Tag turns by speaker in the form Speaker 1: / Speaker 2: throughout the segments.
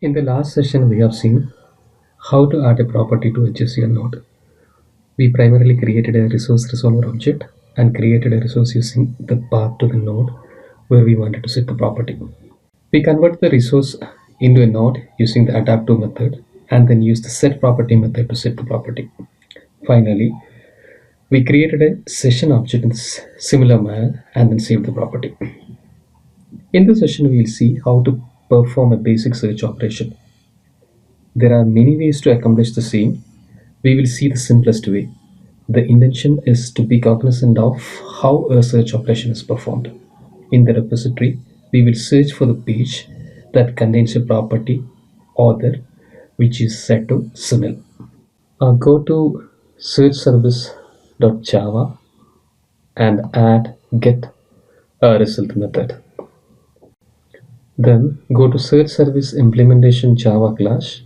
Speaker 1: In the last session, we have seen how to add a property to a JSON node. We primarily created a resource resolver object and created a resource using the path to the node where we wanted to set the property. We convert the resource into a node using the adaptive method and then use the set property method to set the property. Finally, we created a session object in similar manner and then saved the property. In this session, we will see how to perform a basic search operation. There are many ways to accomplish the same. We will see the simplest way. The intention is to be cognizant of how a search operation is performed. In the repository, we will search for the page that contains a property author which is set to Sunil. Go to searchservice.java and add get a result method. Then go to search service implementation Java class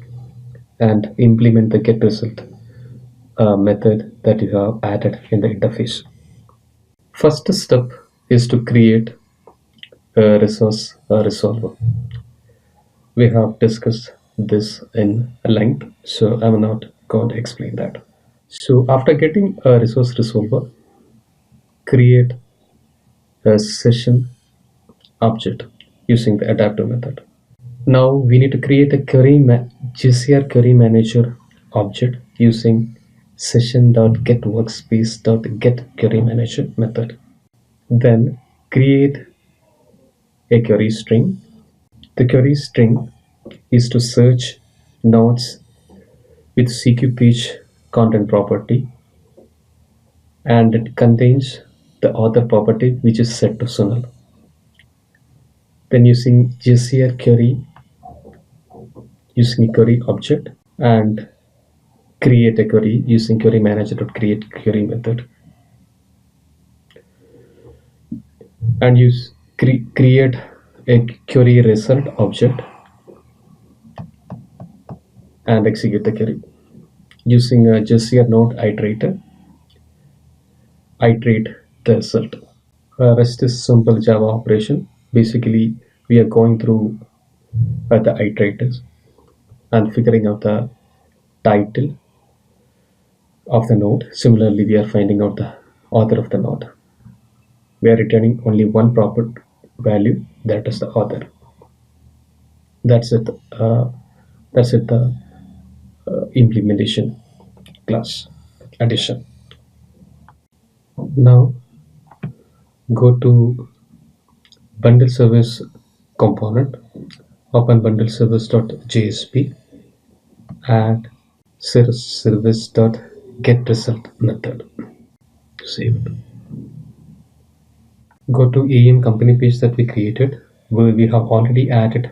Speaker 1: and implement the get result method that you have added in the interface. First step is to create a resource resolver. We have discussed this in length, so I'm not going to explain that. So after getting a resource resolver, create a session object using the adaptive method. Now we need to create a JSR query manager object using session.getWorkspace.getQueryManager method. Then create a query string. The query string is to search nodes with CQ page content property, and it contains the author property which is set to Sunil. Then using JSR query, using a query object, and create a query using query manager.create query method, and use create a query result object and execute the query using a JSR node iterator. Iterate the result. Rest is simple Java operation. Basically, we are going through the iterators and figuring out the title of the node. Similarly, we are finding out the author of the node. We are returning only one proper value, that is the author. That's it. The implementation class addition. Now go to bundle service component, open bundle service.jsp, add service.getResult method. Save it. Go to EM company page that we created where we have already added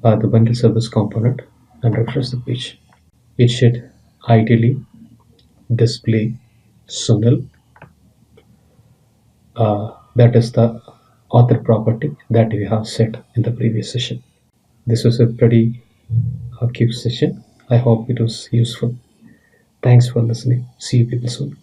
Speaker 1: the bundle service component and refresh the page. It should ideally display Sunil. That is the author property that we have set in the previous session. This was a pretty quick session. I hope it was useful. Thanks for listening. See you people soon.